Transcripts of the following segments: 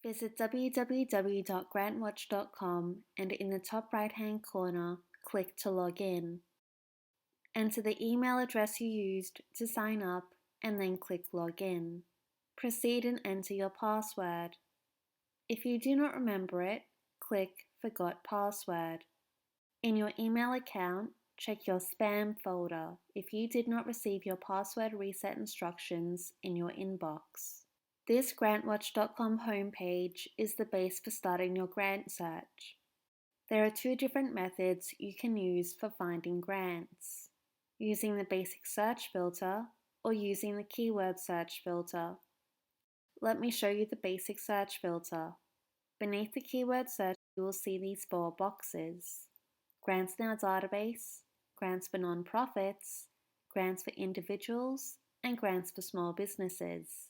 Visit www.grantwatch.com and in the top right-hand corner, click to log in. Enter the email address you used to sign up and then click Login. Proceed and enter your password. If you do not remember it, click Forgot Password. In your email account, check your spam folder if you did not receive your password reset instructions in your inbox. This GrantWatch.com homepage is the base for starting your grant search. There are two different methods you can use for finding grants: using the basic search filter or using the keyword search filter. Let me show you the basic search filter. Beneath the keyword search, you will see these four boxes: grants in our database, grants for nonprofits, grants for individuals, and grants for small businesses.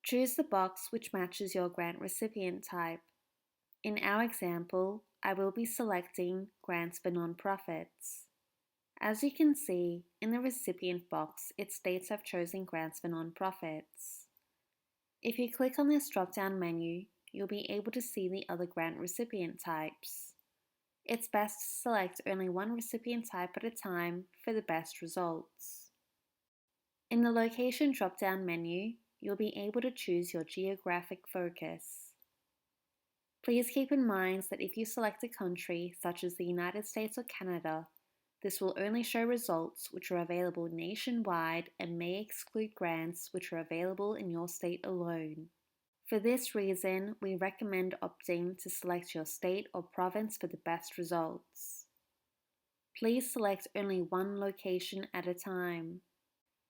Choose the box which matches your grant recipient type. In our example, I will be selecting grants for nonprofits. As you can see, in the recipient box, it states I've chosen grants for nonprofits. If you click on this drop-down menu, you'll be able to see the other grant recipient types. It's best to select only one recipient type at a time for the best results. In the location drop-down menu, you'll be able to choose your geographic focus. Please keep in mind that if you select a country such as the United States or Canada, this will only show results which are available nationwide and may exclude grants which are available in your state alone. For this reason, we recommend opting to select your state or province for the best results. Please select only one location at a time.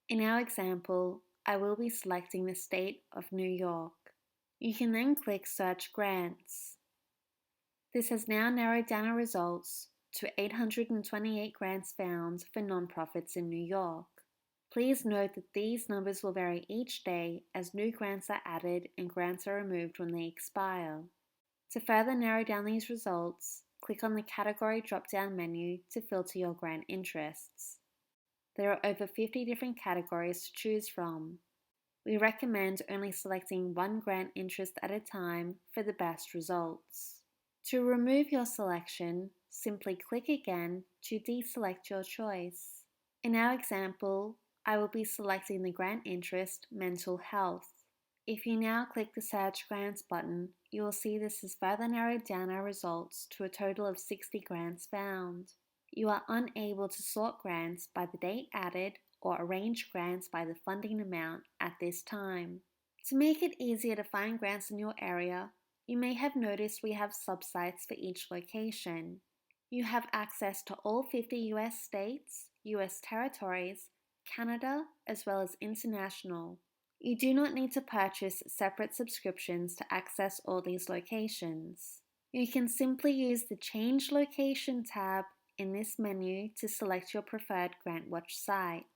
In our example, I will be selecting the state of New York. You can then click Search Grants. This has now narrowed down our results to 828 grants found for nonprofits in New York. Please note that these numbers will vary each day as new grants are added and grants are removed when they expire. To further narrow down these results, click on the Category drop-down menu to filter your grant interests. There are over 50 different categories to choose from. We recommend only selecting one grant interest at a time for the best results. To remove your selection, simply click again to deselect your choice. In our example, I will be selecting the grant interest Mental Health. If you now click the Search Grants button, you will see this has further narrowed down our results to a total of 60 grants found. You are unable to sort grants by the date added or arrange grants by the funding amount at this time. To make it easier to find grants in your area, you may have noticed we have subsites for each location. You have access to all 50 US states, US territories, Canada, as well as international. You do not need to purchase separate subscriptions to access all these locations. You can simply use the Change Location tab in this menu to select your preferred GrantWatch site.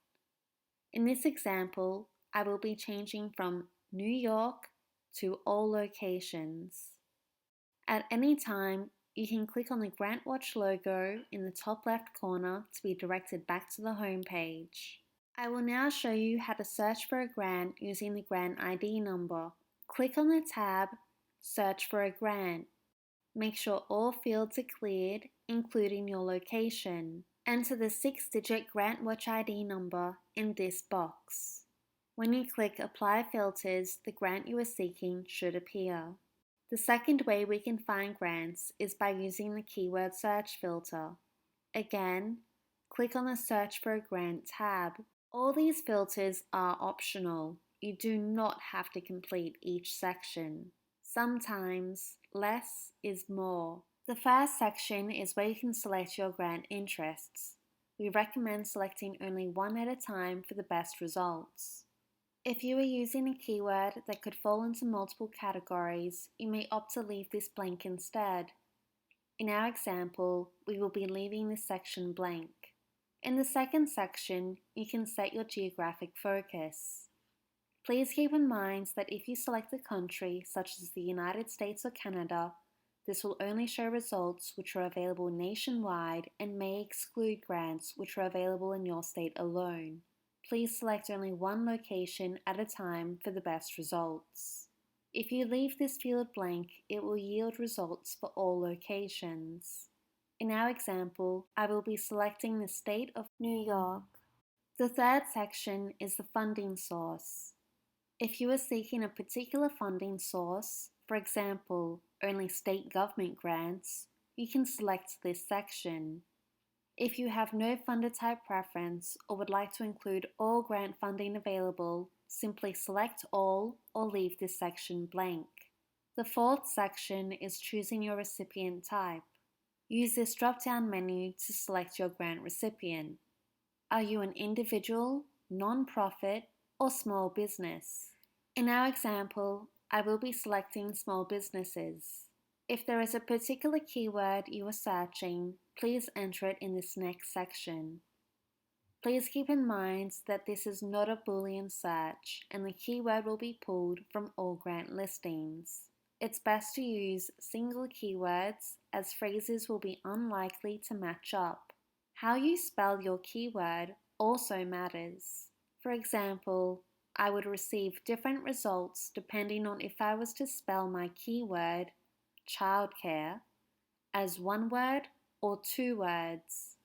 In this example, I will be changing from New York to all locations. At any time, you can click on the GrantWatch logo in the top left corner to be directed back to the home page. I will now show you how to search for a grant using the grant ID number. Click on the tab Search for a Grant. Make sure all fields are cleared, including your location. Enter the 6-digit GrantWatch ID number in this box. When you click Apply Filters, the grant you are seeking should appear. The second way we can find grants is by using the keyword search filter. Again, click on the Search for a Grant tab. All these filters are optional. You do not have to complete each section. Sometimes less is more. The first section is where you can select your grant interests. We recommend selecting only one at a time for the best results. If you are using a keyword that could fall into multiple categories, you may opt to leave this blank instead. In our example, we will be leaving this section blank. In the second section, you can set your geographic focus. Please keep in mind that if you select a country such as the United States or Canada, this will only show results which are available nationwide and may exclude grants which are available in your state alone. Please select only one location at a time for the best results. If you leave this field blank, it will yield results for all locations. In our example, I will be selecting the state of New York. The third section is the funding source. If you are seeking a particular funding source, for example, only state government grants, you can select this section. If you have no funder type preference or would like to include all grant funding available, simply select all or leave this section blank. The fourth section is choosing your recipient type. Use this drop-down menu to select your grant recipient. Are you an individual, non-profit, or small business? In our example, I will be selecting small businesses. If there is a particular keyword you are searching, please enter it in this next section. Please keep in mind that this is not a Boolean search and the keyword will be pulled from all grant listings. It's best to use single keywords as phrases will be unlikely to match up. How you spell your keyword also matters. For example, I would receive different results depending on if I was to spell my keyword, childcare, as one word or two words.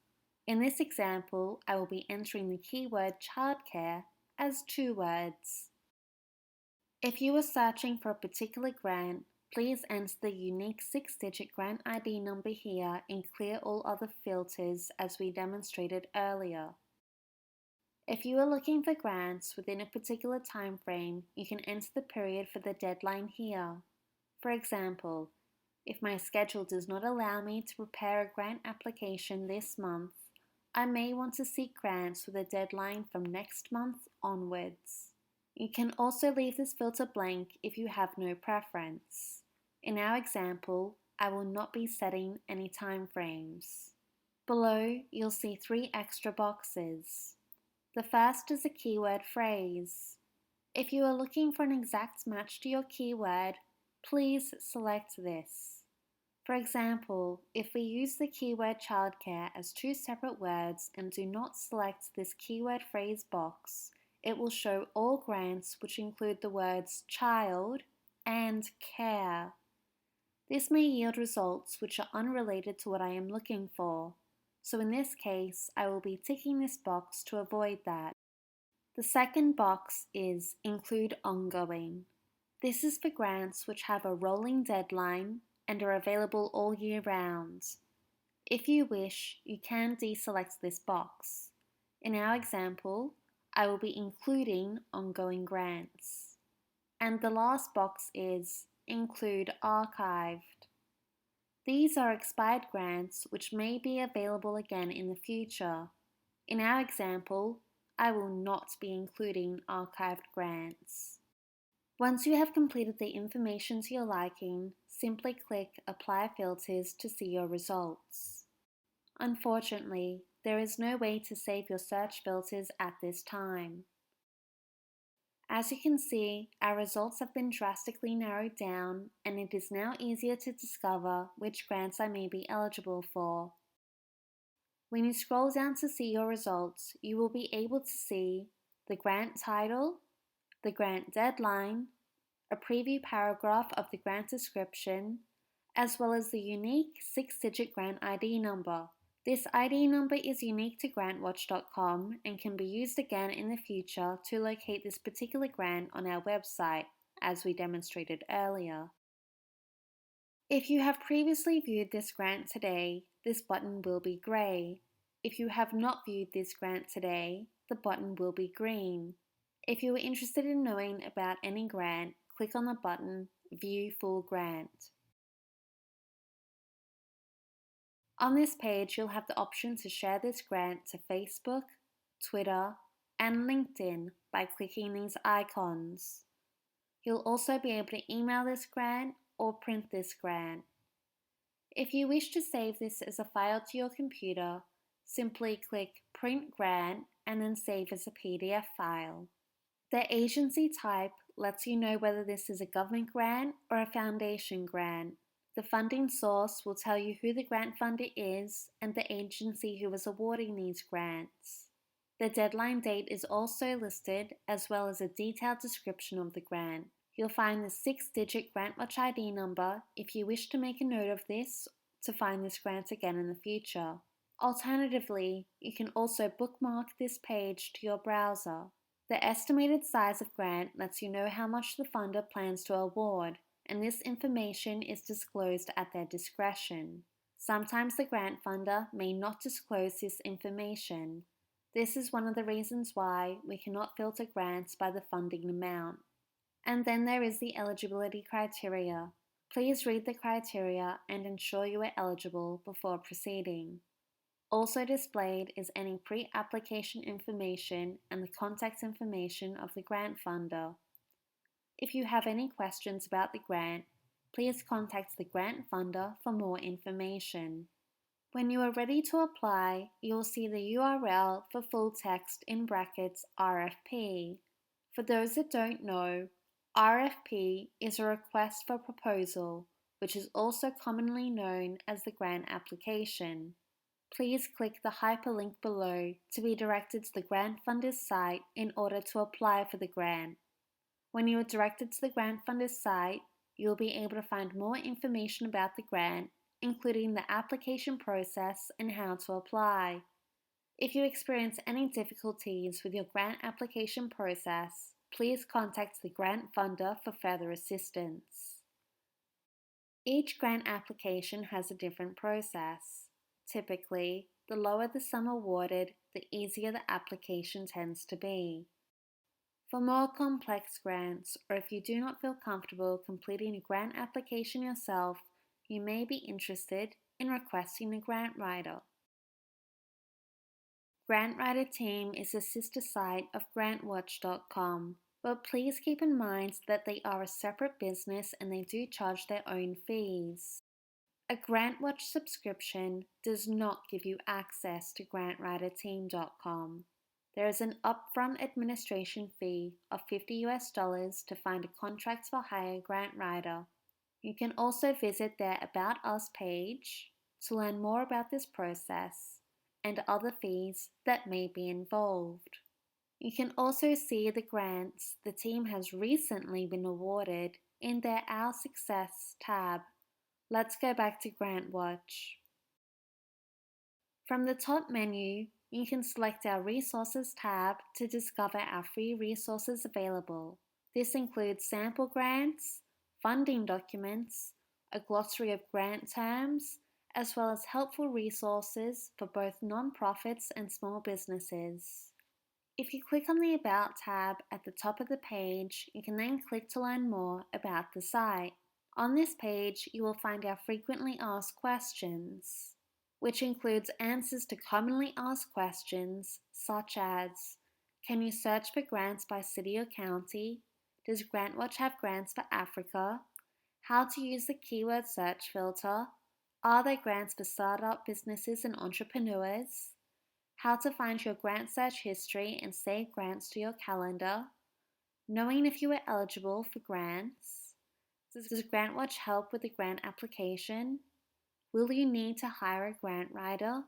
In this example, I will be entering the keyword childcare as two words. If you are searching for a particular grant, please enter the unique 6-digit grant ID number here and clear all other filters as we demonstrated earlier. If you are looking for grants within a particular time frame, you can enter the period for the deadline here. For example, if my schedule does not allow me to prepare a grant application this month, I may want to seek grants with a deadline from next month onwards. You can also leave this filter blank if you have no preference. In our example, I will not be setting any time frames. Below, you'll see 3 extra boxes. The first is a keyword phrase. If you are looking for an exact match to your keyword, please select this. For example, if we use the keyword childcare as 2 separate words and do not select this keyword phrase box, it will show all grants which include the words child and care. This may yield results which are unrelated to what I am looking for. So in this case, I will be ticking this box to avoid that. The second box is Include Ongoing. This is for grants which have a rolling deadline and are available all year round. If you wish, you can deselect this box. In our example, I will be including ongoing grants. And the last box is Include Archived. These are expired grants which may be available again in the future. In our example, I will not be including archived grants. Once you have completed the information to your liking, simply click Apply Filters to see your results. Unfortunately, there is no way to save your search filters at this time. As you can see, our results have been drastically narrowed down and it is now easier to discover which grants I may be eligible for. When you scroll down to see your results, you will be able to see the grant title, the grant deadline, a preview paragraph of the grant description, as well as the unique 6-digit grant ID number. This ID number is unique to GrantWatch.com and can be used again in the future to locate this particular grant on our website, as we demonstrated earlier. If you have previously viewed this grant today, this button will be grey. If you have not viewed this grant today, the button will be green. If you are interested in knowing about any grant, click on the button View Full Grant. On this page, you'll have the option to share this grant to Facebook, Twitter, and LinkedIn by clicking these icons. You'll also be able to email this grant or print this grant. If you wish to save this as a file to your computer, simply click Print Grant and then save as a PDF file. The agency type lets you know whether this is a government grant or a foundation grant. The funding source will tell you who the grant funder is and the agency who is awarding these grants. The deadline date is also listed, as well as a detailed description of the grant. You'll find the 6-digit GrantWatch ID number if you wish to make a note of this to find this grant again in the future. Alternatively, you can also bookmark this page to your browser. The estimated size of grant lets you know how much the funder plans to award, and this information is disclosed at their discretion. Sometimes the grant funder may not disclose this information. This is one of the reasons why we cannot filter grants by the funding amount. And then there is the eligibility criteria. Please read the criteria and ensure you are eligible before proceeding. Also displayed is any pre-application information and the contact information of the grant funder. If you have any questions about the grant, please contact the grant funder for more information. When you are ready to apply, you will see the URL for full text in brackets RFP. For those that don't know, RFP is a request for proposal, which is also commonly known as the grant application. Please click the hyperlink below to be directed to the grant funder's site in order to apply for the grant. When you are directed to the grant funder's site, you will be able to find more information about the grant, including the application process and how to apply. If you experience any difficulties with your grant application process, please contact the grant funder for further assistance. Each grant application has a different process. Typically, the lower the sum awarded, the easier the application tends to be. For more complex grants, or if you do not feel comfortable completing a grant application yourself, you may be interested in requesting a grant writer. GrantWriter team is a sister site of GrantWatch.com, but please keep in mind that they are a separate business and they do charge their own fees. A GrantWatch subscription does not give you access to GrantWriterTeam.com. There is an upfront administration fee of $50 to find a contract for hire grant writer. You can also visit their About Us page to learn more about this process and other fees that may be involved. You can also see the grants the team has recently been awarded in their Our Success tab. Let's go back to GrantWatch. From the top menu, you can select our Resources tab to discover our free resources available. This includes sample grants, funding documents, a glossary of grant terms, as well as helpful resources for both non-profits and small businesses. If you click on the About tab at the top of the page, you can then click to learn more about the site. On this page, you will find our frequently asked questions, which includes answers to commonly asked questions such as, can you search for grants by city or county? Does GrantWatch have grants for Africa? How to use the keyword search filter? Are there grants for startup businesses and entrepreneurs? How to find your grant search history and save grants to your calendar? Knowing if you are eligible for grants? Does GrantWatch help with the grant application? Will you need to hire a grant writer?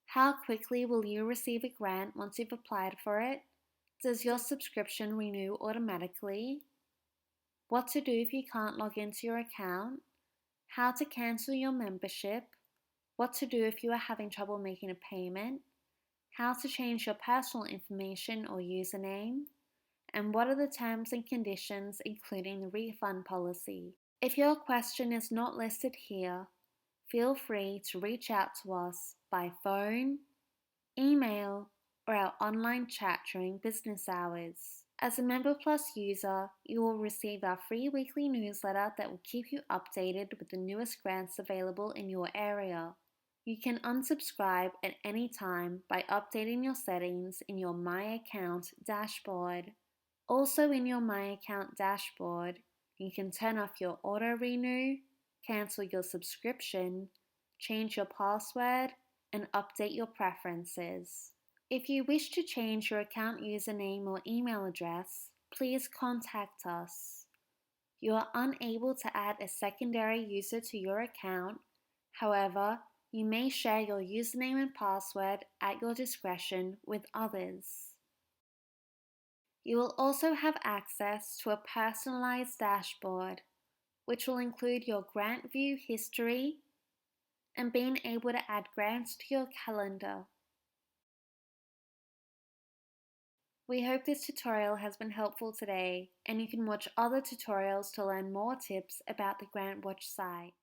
How quickly will you receive a grant once you've applied for it? Does your subscription renew automatically? What to do if you can't log into your account? How to cancel your membership? What to do if you are having trouble making a payment? How to change your personal information or username? And what are the terms and conditions, including the refund policy? If your question is not listed here, feel free to reach out to us by phone, email, or our online chat during business hours. As a MemberPlus user, you will receive our free weekly newsletter that will keep you updated with the newest grants available in your area. You can unsubscribe at any time by updating your settings in your My Account dashboard. Also in your My Account dashboard, you can turn off your auto-renew, cancel your subscription, change your password, and update your preferences. If you wish to change your account username or email address, please contact us. You are unable to add a secondary user to your account. However, you may share your username and password at your discretion with others. You will also have access to a personalized dashboard, which will include your grant view history and being able to add grants to your calendar. We hope this tutorial has been helpful today, and you can watch other tutorials to learn more tips about the GrantWatch site.